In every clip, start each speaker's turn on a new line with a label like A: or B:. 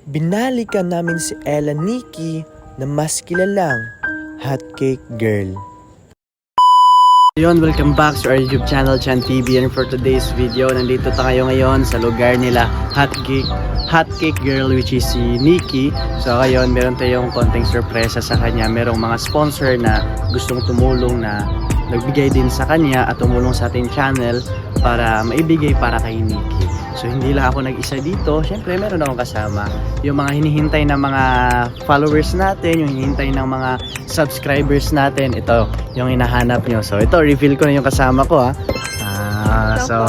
A: Binalikan namin si Ella Nikki na mas kilalang Hotcake Girl.
B: Yun, welcome back to our YouTube channel, Chan TV. And for today's video, nandito tayo ngayon sa lugar nila, Hotcake Girl, which is si Nikki. So ngayon, meron tayong konting sorpresa sa kanya. Merong mga sponsor na gustong tumulong na nagbigay din sa kanya at tumulong sa ating channel para maibigay para kay Nikki. So hindi lang ako nag-isa dito, syempre meron akong kasama. Yung mga hinihintay ng mga followers natin, yung hinihintay ng mga subscribers natin, ito yung hinahanap nyo. So ito, reveal ko na yung kasama ko ha. So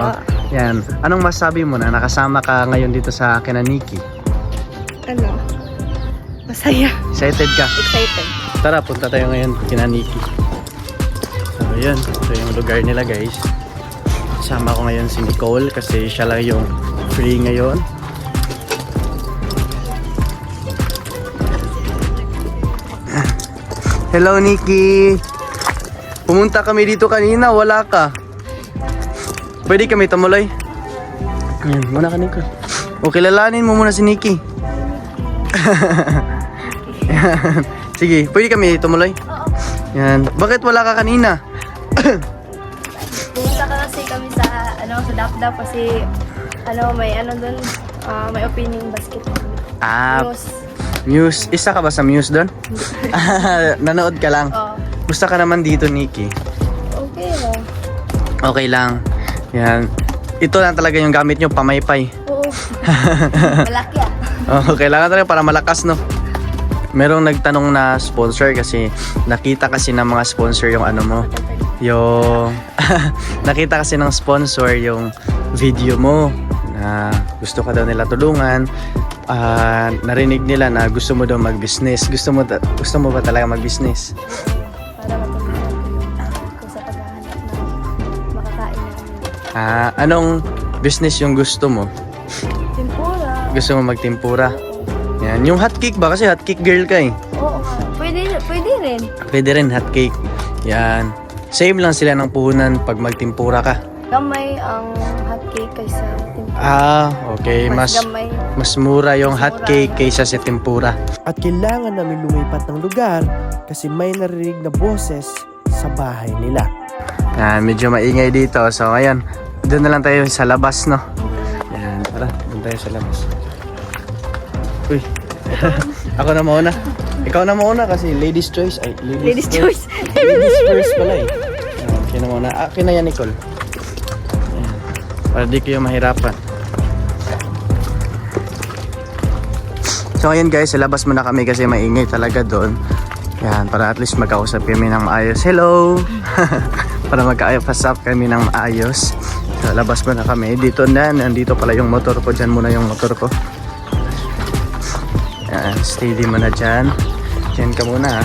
B: yan, anong masabi mo na nakasama ka ngayon dito sa kina Nikki?
C: Ano? Masaya.
B: Excited ka?
C: Excited.
B: Tara, punta tayo ngayon kina Nikki. So yan, ito yung lugar nila guys. Kasama ko ngayon si Nicole kasi siya lang yung free ngayon. Hello Nikki! Pumunta kami dito kanina, wala ka. Pwede kami tumuloy? Muna ka Nicole. O kilalanin mo muna si Nikki. Sige, pwede kami tumuloy? Yan. Bakit wala ka kanina?
C: Pumunta ka kasi kami sa sa Dapdap kasi may doon, may opening basketball.
B: Muse. Isa ka ba sa Muse doon? Nanood ka lang?
C: Oo.
B: Gusto ka naman dito, Nikki?
C: Okay lang.
B: Okay lang. Yan. Ito lang talaga yung gamit nyo, pamaypay.
C: Oo. Malaki
B: Kailangan talaga para malakas, no? Merong nagtanong na sponsor kasi nakita kasi ng mga sponsor yung mo. Yung nakita kasi ng sponsor yung video mo na gusto ka daw nila tulungan. Narinig nila na gusto mo daw mag-business. Gusto mo ba talaga mag-business?
C: Para matulungan ko sa paghahanap ng makakain namin.
B: Anong business yung gusto mo?
C: Tempura.
B: Gusto mo magtimpura? Yan, yung hotcake ba? Kasi hotcake girl ka eh.
C: Oo. Pwede rin.
B: Pwede rin hotcake. Yan. Same lang sila ng puhunan pag magtimpura ka.
C: Gamay ang hotcake kaysa tempura.
B: Okay. Mas mura yung hotcake kaysa sa tempura.
A: At kailangan namin lumipat ng lugar kasi may narinig na boses sa bahay nila.
B: Yan, medyo maingay dito. So ngayon, doon na lang tayo sa labas, no? Yan, tara, doon tayo sa labas. Uy, ako na mauna. Ikaw na mauna kasi ladies choice. Ay, ladies choice. Ladies first pala eh. Okay na mauna. Akin na yan, Nicole. Yan. Para di kayo mahirapan. So ayun guys, sa labas muna kami kasi maingay talaga doon. Yan, para at least magkausap kami ng maayos. Hello! Para magkausap kami ng maayos. So labas muna kami. Dito na, nandito pala yung motor ko. Diyan muna yung motor ko. Yan, steady mo na dyan. Dyan ka muna ha.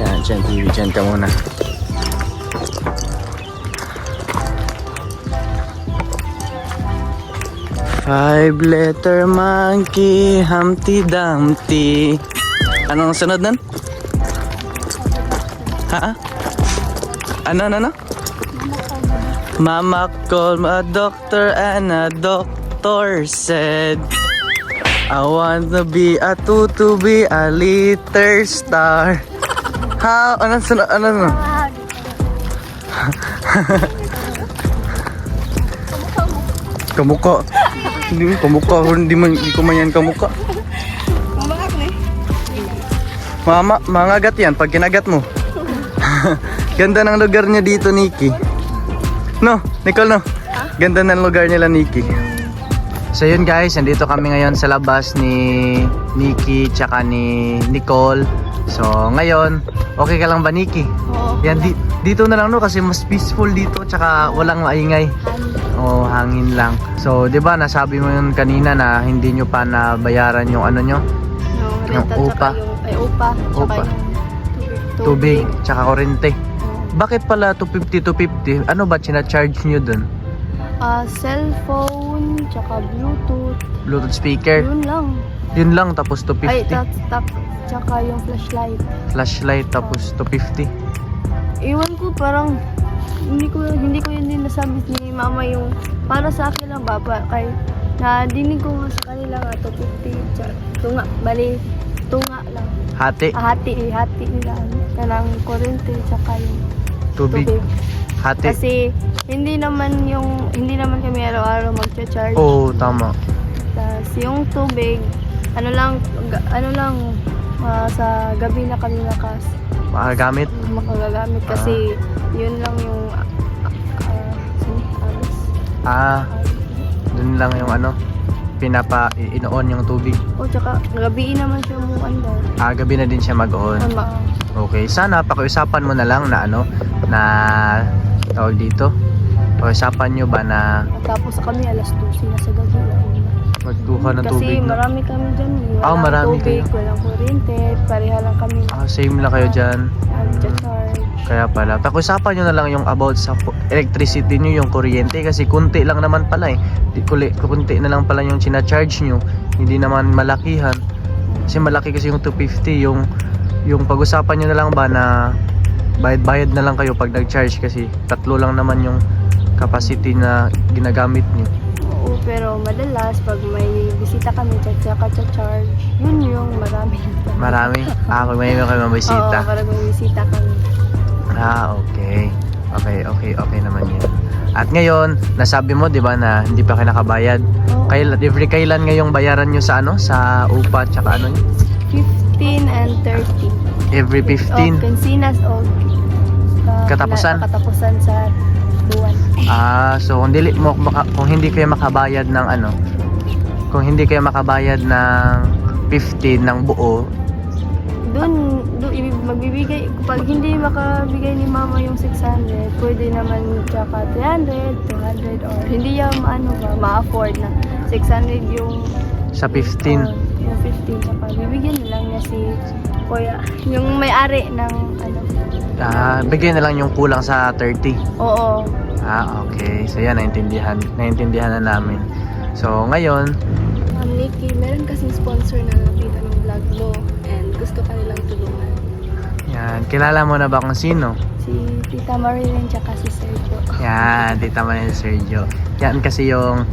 B: Yan, dyan TV, dyan ka muna. Five-letter monkey, Humpty Dumpty. Anong sunod nun? Ha? Ano? Mama called a doctor and a doctor said I want to be a to be a little star. How? Ano? Kamuka. Hindi ko man yan kamuka.
C: Kumakak na
B: Mama, mangagat yan pag kinagat mo. Ganda ng lugar niya dito, Nikki. No, Nicole, no? Ganda ng lugar nila, Nikki. So yun guys, nandito kami ngayon sa labas ni Nikki tsaka ni Nicole. So ngayon, okay ka lang ba, Nikki?
C: Oo.
B: Yan, dito na lang no kasi mas peaceful dito tsaka walang maingay. Hangin lang. So 'di ba nasabi mo yun kanina na hindi nyo pa nabayaran yung nyo? Yung upa.
C: Upa.
B: Upa. Tubig tsaka kuryente. Bakit pala 250? Ano ba charge nyo dun?
C: Cellphone, tsaka
B: Bluetooth speaker? Yun lang tapos 250?
C: Ay, tsaka yung flashlight.
B: Flashlight tapos 250?
C: Iwan ko parang hindi ko yun din nasabi ni mama yung para sa akin lang ba kay na dinig ko nga sa kanila nga 250 tunga, bali, tunga lang.
B: Hati,
C: Hati nila ng kuryente tsaka yung
B: tubig.
C: tubig.
B: Hati.
C: Kasi hindi naman kami araw-araw magcha-charge.
B: Oo, tama.
C: Tas yung tubig, ano lang sa gabi na kami
B: Makagamit.
C: makagagamit kasi yun lang yung
B: Dun lang yung ano, inoon yung tubig.
C: tsaka gabi naman siya mo andar.
B: Gabi na din siya mag-on. Okay, sana pakiusapan mo na lang na ano, na tawag dito. Pakiusapan nyo ba na
C: Tapos kami alas 12 na sa gabi.
B: magduha ng
C: Kasi
B: tubig? No?
C: marami kami dyan. Walang
B: marami
C: tubig,
B: kayo.
C: walang kuryente. Pareha lang kami
B: Same lang kayo dyan.
C: magcha-charge.
B: Kaya pala, pakiusapan nyo na lang yung about sa electricity nyo, yung kuryente, kasi kunti lang naman pala kunti na lang pala yung charge nyo, hindi naman malakihan. Kasi malaki kasi yung 250, yung pag-usapan nyo na lang ba na bayad na lang kayo pag nag-charge, kasi 3 lang naman yung capacity na ginagamit nyo.
C: Oo, pero madalas pag may bisita kami, tsaka charge, yun yung marami.
B: Marami? Pag may kayo
C: Oo,
B: mabisita.
C: para may bisita kami.
B: Okay. Okay naman yun. At ngayon, nasabi mo 'di ba na hindi pa kayo nakabayad.
C: Oo.
B: Kailan ngayong bayaran nyo sa ano, sa upa tsaka ano?
C: 15 and 30.
B: Every 15.
C: Kansinas o
B: Katapusan?
C: Katapusan sa buwan.
B: So kung hindi kayo makabayad ng ano, kung hindi kayo makabayad ng 15 ng buo,
C: Doon magbibigay, pag hindi makabigay ni mama yung 600, pwede naman tsaka 300, 200, or hindi yan ma-afford na 600 yung
B: sa 15.
C: yung 15, tsaka bibigyan na lang niya si kuya, yung may-ari ng ano.
B: Bigyan na lang yung kulang sa 30.
C: Oo.
B: Okay. So yan, naintindihan na namin. So ngayon,
C: Ma'am Nikki, meron kasing sponsor na nakita ng vlog mo and gusto ka nilang tulungan.
B: yan, kilala mo na ba kung sino?
C: Si Tita Marilyn tsaka si Sergio.
B: Yan, Tita Marilyn, Sergio. Yan kasi yung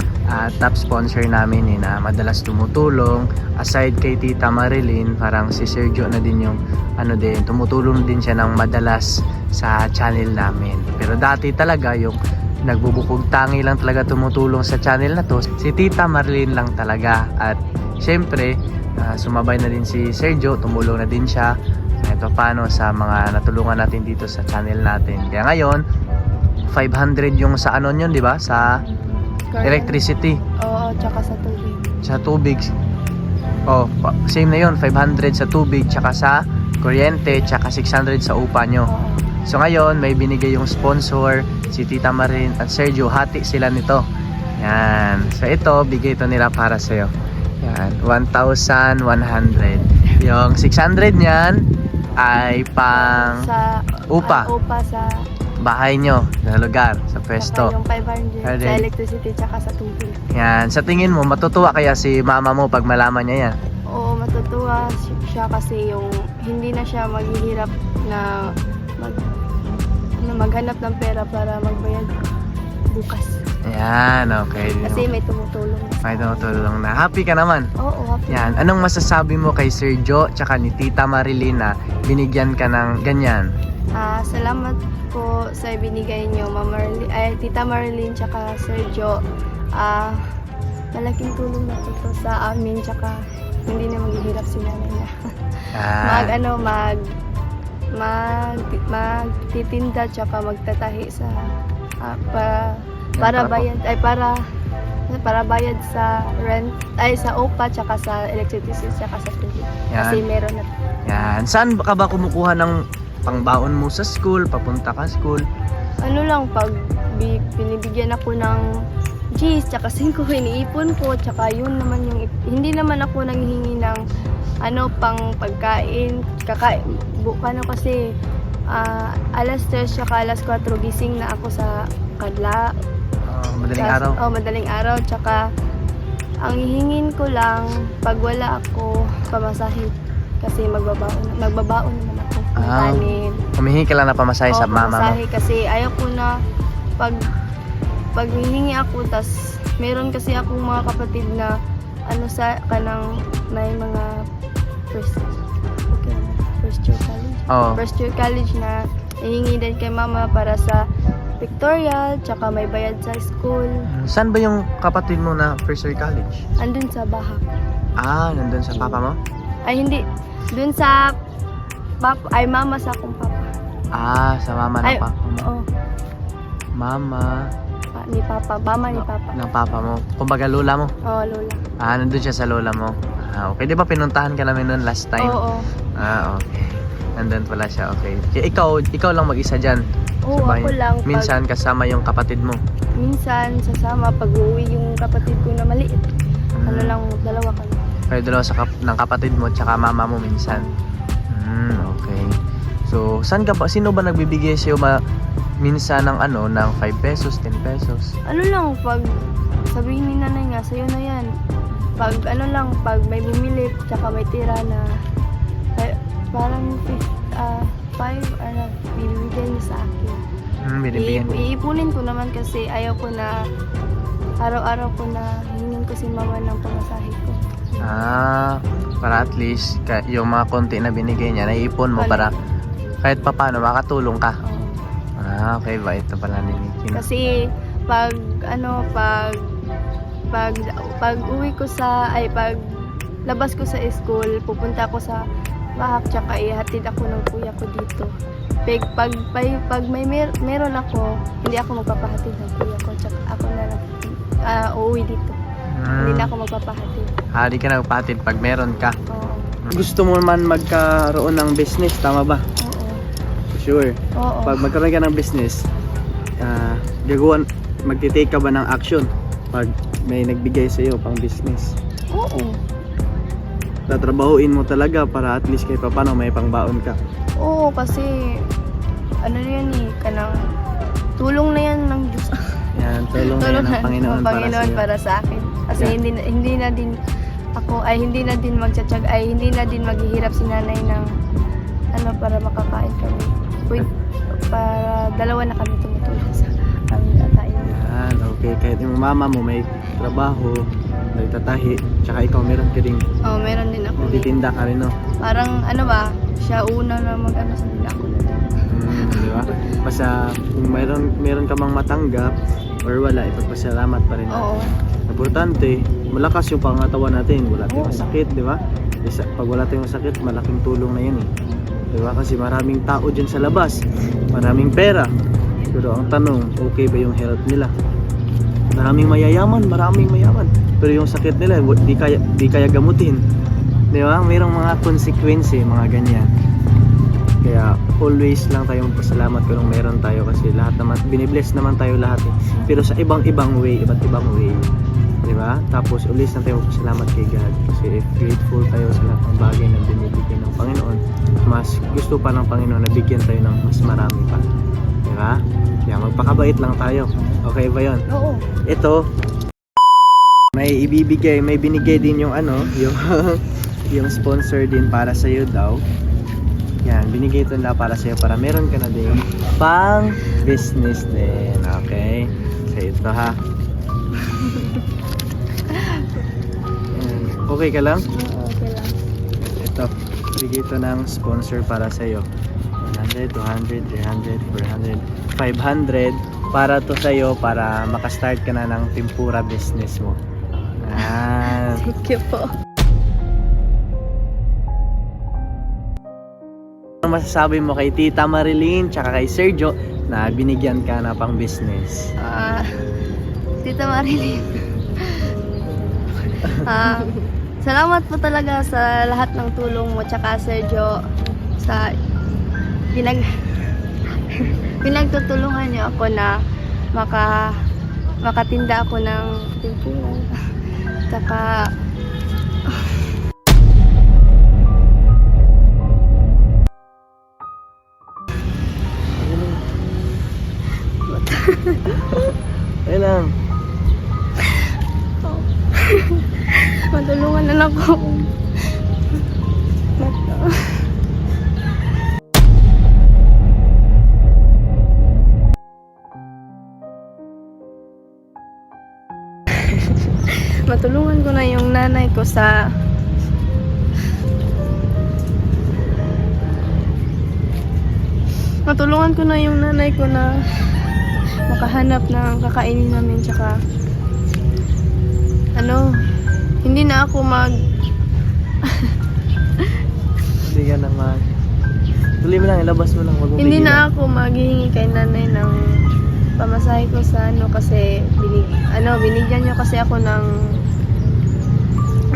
B: top sponsor namin na madalas tumutulong. Aside kay Tita Marilyn, parang si Sergio na din yung tumutulong din siya ng madalas sa channel namin. Pero dati talaga yung nagbubukog tangi lang talaga tumutulong sa channel na to, si Tita Marilyn lang talaga. At syempre, sumabay na din si Sergio, tumulong na din siya ito paano sa mga natulungan natin dito sa channel natin. Kaya ngayon 500 yung sa ano yun, di ba? Sa electricity.
C: Oo, tsaka sa tubig.
B: Sa tubig. Same na yun, 500 sa tubig, tsaka sa kuryente, tsaka 600 sa upa nyo.
C: Oo.
B: So ngayon, may binigay yung sponsor, si Tita Marilyn at Sergio, hati sila nito. Yan. So ito, bigay ito nila para sa'yo. Yan, 1,100. Yung 600 niyan ay pang
C: sa
B: upa.
C: upa sa
B: Bahay nyo, sa lugar, sa pwesto.
C: Yung 500 sa
B: Pwede.
C: electricity tsaka sa tubig.
B: Yan. Sa tingin mo, matutuwa kaya si mama mo pag malaman niya yan?
C: Oo, matutuwa siya kasi yung hindi na siya maghihirap na maghanap ng pera para magbayad bukas.
B: Yan, okay.
C: Kasi may tumutulong.
B: May tumutulong na. Happy ka naman?
C: Oo, happy.
B: Yan. Anong masasabi mo kay Sergio tsaka ni Tita Marilyn na binigyan ka ng ganyan?
C: Salamat po sa ibinigay niyo, Tita Marilyn tsaka Sergio. Malaking tulong na to sa amin tsaka hindi na maghihirap si nanay na. Magtitinda tsaka magtatahi sa para bayad sa rent sa upa tsaka sa electricity tsaka sa tubig. Kasi meron na.
B: Yan. Saan ka ba kumukuha ng pangbaon mo sa school, papunta ka school?
C: Ano lang, pag binibigyan ako ng G's tsaka 5 iniipon ko tsaka yun naman yung hindi naman ako nanghihingi ng pang pagkain kasi alas 3 tsaka alas 4 gising na ako sa kadla.
B: Madaling araw?
C: Madaling araw tsaka ang hihingin ko lang pag wala ako pamasahe kasi magbabaon naman ako ng kanin.
B: Humihingi ka lang na pamasahe sa mama mo?
C: Pamasahe kasi ayaw ko na pag hihingi ako tas meron kasi akong mga kapatid na may mga first year college.
B: Oo.
C: First year college na hihingi din kay mama para sa pictorial, tsaka may bayad sa school.
B: Saan ba yung kapatid mo na first year college?
C: Andun sa Bahak.
B: Ah, nandun sa papa mo?
C: Ay, hindi. Dun sa mama sa akong papa.
B: Ah, sa mama ng
C: Ay,
B: papa mo.
C: Oo.
B: Mama
C: Ni papa. Mama ni papa.
B: ng papa mo. Kumbaga lola mo.
C: Oo, lola.
B: Ah, nandun siya sa lola mo. Ah, okay. Di ba pinuntahan ka namin noon last time?
C: Oo.
B: Ah, okay. Nandun pala siya, okay. Kaya ikaw lang mag-isa dyan.
C: Oo,
B: Sabay.
C: ako lang.
B: Minsan kasama yung kapatid mo.
C: Minsan, sasama. Pag uwi yung kapatid ko na maliit. Ano lang, dalawa kami.
B: Kayo dalawa ng kapatid mo tsaka mama mo minsan. Okay. So, sino ba nagbibigay sa'yo minsan ng ng 5 pesos, 10 pesos?
C: Ano lang, pag sabihin ni nanay nga, sa'yo na yan. Pag pag may bumili, tsaka may tira na, parang 5 bibigyan niya sa akin.
B: Binibigyan.
C: Iipunin ko naman kasi ayaw ko na, araw-araw ko na hingin ko si mama ng pamasahe ko.
B: Ah, para at least yung mga konti na binigay niya, naiipon mo para kahit papano makatulong ka.
C: Oo.
B: Ah, okay ba? Ito pala ni Nikki.
C: Kasi pag uwi ko pag labas ko sa school, pupunta ako sa Bahak, tsaka ihatid ako ng kuya ko dito. Pag may meron ako, hindi ako magpapahatid ng kuya ko, tsaka ako na lang uuwi dito. Hindi na ako magpapahatid.
B: Di ka nagpatid pag meron ka.
C: Oo.
B: Gusto mo man magkaroon ng business, tama ba?
C: Oo.
B: Sure.
C: Oo.
B: Pag magkaroon ka ng business, magtitake ka ba ng action pag may nagbigay sa iyo pang business?
C: Oo.
B: Tatrabahuin mo talaga para at least kahit paano may pangbaon ka.
C: Oo, kasi ano na yan kanang tulong na yan ng Diyos.
B: Yan, tulong na yan ng Panginoon,
C: para sa akin. Kasi
B: Yeah.
C: hindi na din maghihirap si nanay ng para makakain kami. Para dalawa na kami tumutulong sa kami tatay.
B: Yan, okay. Kahit yung mama mo may trabaho, nagtatahi, tsaka ikaw meron ka ding
C: Oo, meron din ako.
B: nagtitinda ka rin, no?
C: Parang siya una na mag-ano sa nila ako na din.
B: Di ba? Basta kung meron ka mang matanggap or wala, ipagpasalamat pa rin natin.
C: Oo.
B: Importante, malakas yung pangatawan natin. Wala tayong
C: Oo.
B: sakit, di ba? Pag wala tayong sakit, malaking tulong na yan eh. Di ba? Kasi maraming tao dyan sa labas. Maraming pera. Pero ang tanong, okay ba yung health nila? Maraming mayaman. Pero yung sakit nila, di kaya gamutin. Di ba? Mayroong mga konsekwensya, mga ganyan. Kaya always lang tayong pasalamat kung meron tayo kasi lahat naman, binibless naman tayo lahat eh. Pero sa iba't ibang way. Di ba? Tapos always lang tayong pasalamat kay God. Kasi if grateful tayo sa lahat ng bagay na binibigyan ng Panginoon, mas gusto pa ng Panginoon na bigyan tayo ng mas marami pa. Di ba? Kaya magpakabait lang tayo. Okay ba yun?
C: Oo.
B: Ito, may binigay din yung yung sponsor din para sa iyo daw. Yan, binigay ito nila para sa iyo para meron ka na din pang business din. Okay? So ito ha. Yan. Okay ka lang?
C: Okay lang.
B: Ito, bigay ito ng sponsor para sa iyo. 100, 200, 300, 400, 500 para to sa iyo para makastart ka na ng tempura business mo.
C: Thank you po.
B: Ano masasabi mo kay Tita Marilyn tsaka kay Sergio na binigyan ka na pang business?
C: Tita Marilyn. Salamat po talaga sa lahat ng tulong mo tsaka Sergio sa pinagtutulungan niyo ako na makatinda ako ng tempura. Tsaka
B: Ayun lang.
C: matulungan na lang ako. Matulungan ko na yung nanay ko sa Matulungan ko na yung nanay ko na makahanap ng kakainin namin, tsaka hindi na ako
B: Hindi ka naman. Tuloy mo lang, ilabas mo lang. Wag mo
C: hindi
B: pigilan.
C: na ako maghihingi kay nanay ng pamasahe ko sa kasi binigyan niyo kasi ako ng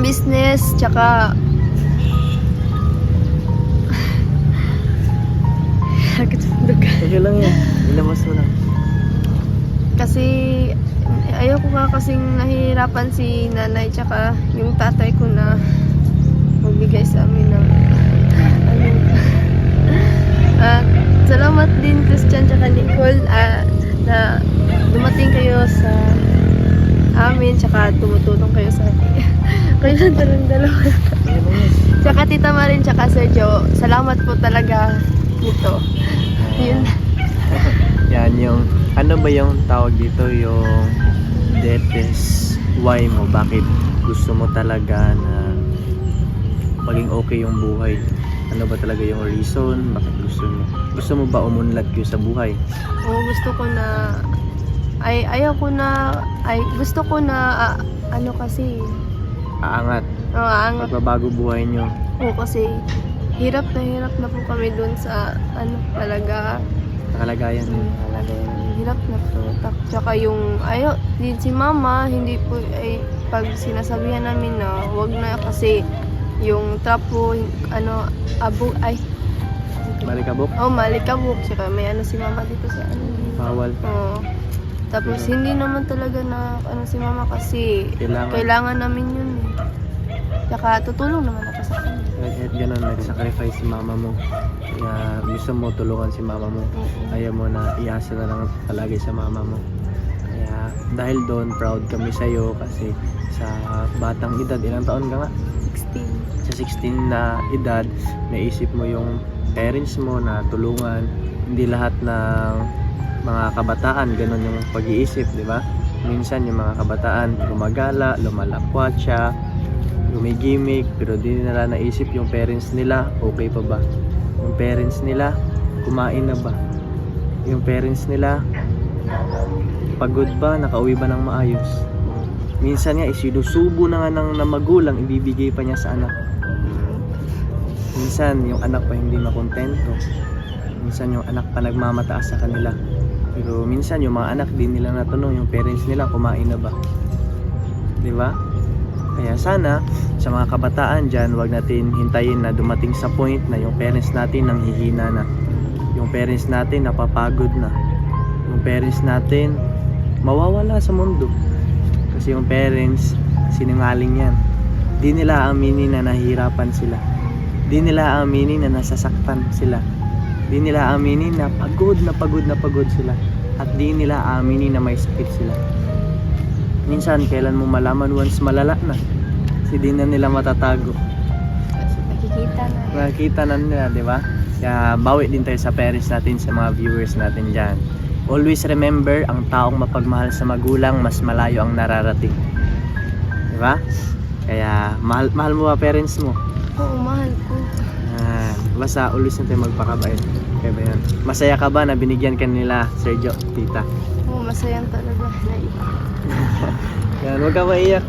C: business, tsaka
B: Okay lang yan. Ilabas mo lang.
C: kasi ayoko nga kasing nahihirapan si nanay tsaka yung tatay ko na magbigay sa amin ng at salamat din Christian tsaka Nicole na dumating kayo sa amin tsaka tumutulong kayo sa akin. Kayo lang talang dalawa. Tsaka Tita Marin tsaka Sergio, salamat po talaga nito. Yun.
B: Yan yung, ano ba yung tawag dito, yung deepest why mo, bakit gusto mo talaga na maging okay yung buhay? Ano ba talaga yung reason, bakit gusto mo ba umunlad kayo sa buhay?
C: Oo, gusto ko na gusto ko na kasi
B: Aangat,
C: angat.
B: magbabago buhay nyo.
C: Oo, kasi hirap na po kami dun sa talaga
B: Nakalagayan mo.
C: hirap na po. Tsaka yung din si mama, hindi po pag sinasabihan namin na wag na kasi yung trapo
B: Malikabok,
C: malikabok, tsaka may si mama dito sa
B: bawal.
C: Oo. Tapos hindi naman talaga na si mama kasi kailangan namin yun eh. Tsaka tutulong naman ako sa kanya.
B: Kahit ganun, nag-sacrifice si mama mo. Kaya gusto mo tulungan si mama mo. Ayaw mo na iasa na lang palagi sa mama mo. Kaya dahil doon, proud kami sa'yo kasi sa batang edad, ilang taon ka nga?
C: 16.
B: Sa 16 na edad, naisip mo yung parents mo na tulungan. Hindi lahat ng mga kabataan ganun yung pag-iisip, di ba? Minsan yung mga kabataan gumagala, lumalakwatsa, gumigimik, pero di nila naisip yung parents nila okay pa ba? Yung parents nila kumain na ba? Yung parents nila pagod ba? Nakauwi ba ng maayos? Minsan nga isinusubo na nga ng magulang, ibibigay pa niya sa anak. Minsan yung anak pa hindi makontento. Minsan yung anak pa nagmamataas sa kanila. Pero minsan yung mga anak din nila natanong yung parents nila kumain na ba. Di ba? Kaya sana sa mga kabataan dyan, wag natin hintayin na dumating sa point na yung parents natin nanghihina na. Yung parents natin napapagod na. Yung parents natin mawawala sa mundo. Kasi yung parents, sinungaling yan. Di nila aminin na nahihirapan sila. Di nila aminin na nasasaktan sila. Di nila aminin na pagod sila. At di nila aminin na may sakit sila. Minsan, kailan mo malaman once malala na. Kasi di na nila matatago.
C: Kasi
B: Nakikita na nila, di ba? Kaya bawi din tayo sa parents natin, sa mga viewers natin dyan. Always remember, ang taong mapagmahal sa magulang, mas malayo ang nararating. Di ba? Kaya, mahal mo ba parents mo?
C: Oo, mahal ko.
B: Basta always na tayo magpakabait. Kaya ba yan? Masaya ka ba na binigyan ka nila, Sergio, tita?
C: Oo, masayang talaga.
B: Yan, huwag ka maiyak.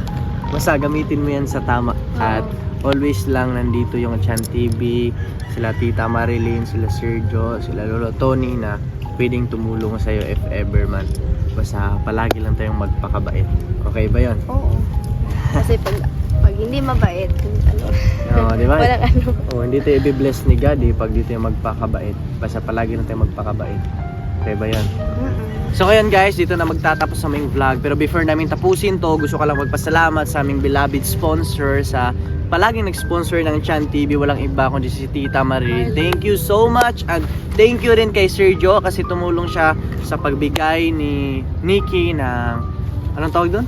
B: Basta gamitin mo yan sa tama. At always lang nandito yung Chan TV, sila Tita Marilyn, sila Sergio, sila Lolo Tony na pwedeng tumulong sa'yo if ever man. Basta palagi lang tayong magpakabait. Okay ba yun?
C: Oo. Kasi pag hindi mabait,
B: Oo, di ba?
C: walang
B: Hindi tayo i-bless ni God pag dito yung magpakabait. Basta palagi lang tayo magpakabait. Okay ba yan? So ngayon guys, dito na magtatapos sa aming vlog. Pero before namin tapusin to, gusto ko lang magpasalamat sa aming beloved sponsor sa palaging nag-sponsor ng Chan TV. Walang iba kundi si Tita Marie. Thank you so much. And thank you rin kay Sergio kasi tumulong siya sa pagbigay ni Nikki ng anong tawag doon?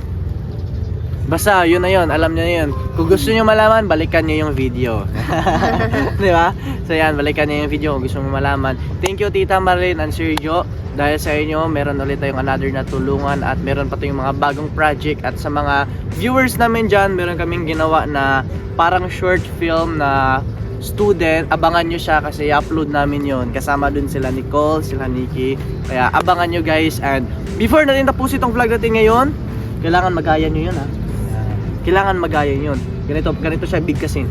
B: Basta yun na yun, alam niyo na yun. Kung gusto niyo malaman, balikan niyo yung video. Di ba? So yan, balikan niyo yung video kung gusto niyo malaman. Thank you Tita Marilyn and Sergio. Dahil sa inyo, meron ulit tayong another na tulungan at meron pa tayong mga bagong project. At sa mga viewers namin dyan, meron kaming ginawa na parang short film na student, abangan nyo siya kasi i-upload namin yon. Kasama dun sila Nicole, sila Nikki. Kaya abangan nyo guys. And before natin tapusin itong vlog natin ngayon, kailangan magaya nyo yun ha. Kailangan magaya yun. Ganito siya big kasi.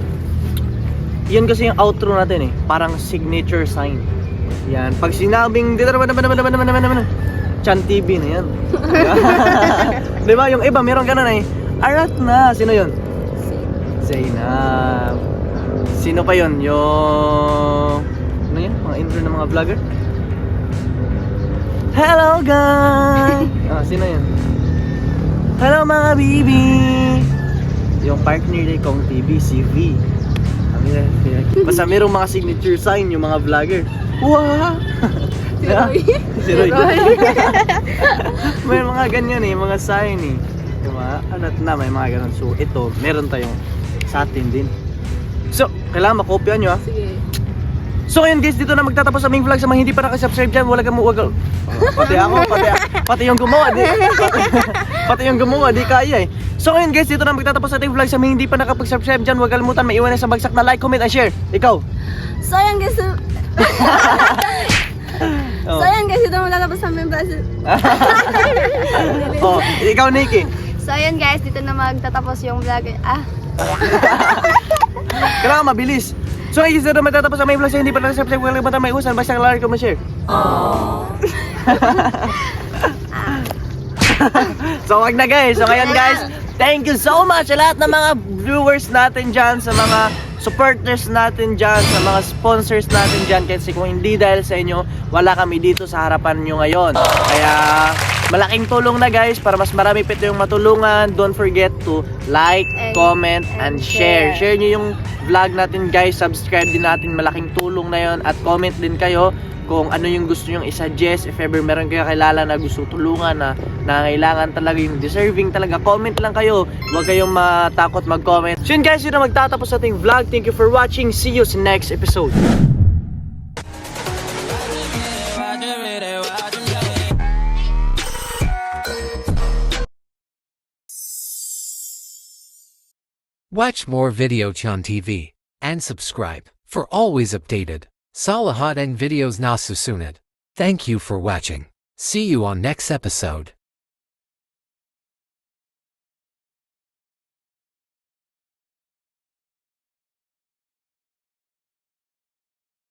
B: Yan kasi yung outro natin eh. Parang signature sign. Yan. Pag sinabing Chan TV na yan. Diba? Yung iba meron ka na eh. Arat na. Sino yun? Zainab. Sino pa yun? Yung... Ano yan? Mga intro ng mga vlogger? Hello guys! Sino yun? Hello mga bibi! Yung partner ni Kong TV, si V. Basta merong mga signature sign yung mga vlogger. Wow! Si Roy. May mga ganyan eh, mga sign eh. Diba? Alat na, may mga ganun. So ito, meron tayong sa atin din. So, kailangan makopya nyo ha.
C: Sige.
B: So ngayon guys, dito na magtatapos aming vlog. Sa mga hindi pa nakasubscribe dyan, wala kang pati ako, pati yung gumawa pati yung gumawa, di kaya eh. So ngayon guys, dito na magtatapos ating vlog. Sa mga hindi pa nakapag-subscribe dyan, huwag kalimutan maiwan na sa bagsak na like, comment, and share. Ikaw?
C: So ayan guys, ito magtatapos sa aming vlog.
B: Ikaw Nikki.
C: So ayan guys, dito na magtatapos yung vlog.
B: Kailangan mabilis. So guys, dito na magtatapos aming vlog. Sa hindi pa nakasubscribe, huwag kalimutan maiwan sa bagsak na like, comment, share. So wag na guys. So ngayon guys, thank you so much sa lahat ng mga viewers natin dyan, sa mga supporters natin dyan, sa mga sponsors natin dyan. Kasi kung hindi dahil sa inyo, wala kami dito sa harapan nyo ngayon. Kaya malaking tulong na guys, para mas marami pa yung matulungan. Don't forget to like, comment, and share. Share nyo yung vlog natin guys. Subscribe din natin, malaking tulong na yon. At comment din kayo kung ano yung gusto nyong i-suggest. If ever meron kayo kilala na gusto tulungan, na nangailangan talaga, yung deserving talaga, comment lang kayo. Huwag kayong matakot mag-comment. So yun guys, yun na magtatapos sa ating vlog. Thank you for watching. See you sa next episode.
D: Watch more Video Chan TV and subscribe for always updated Salahat and videos na susunod. Thank you for watching. See you on next episode.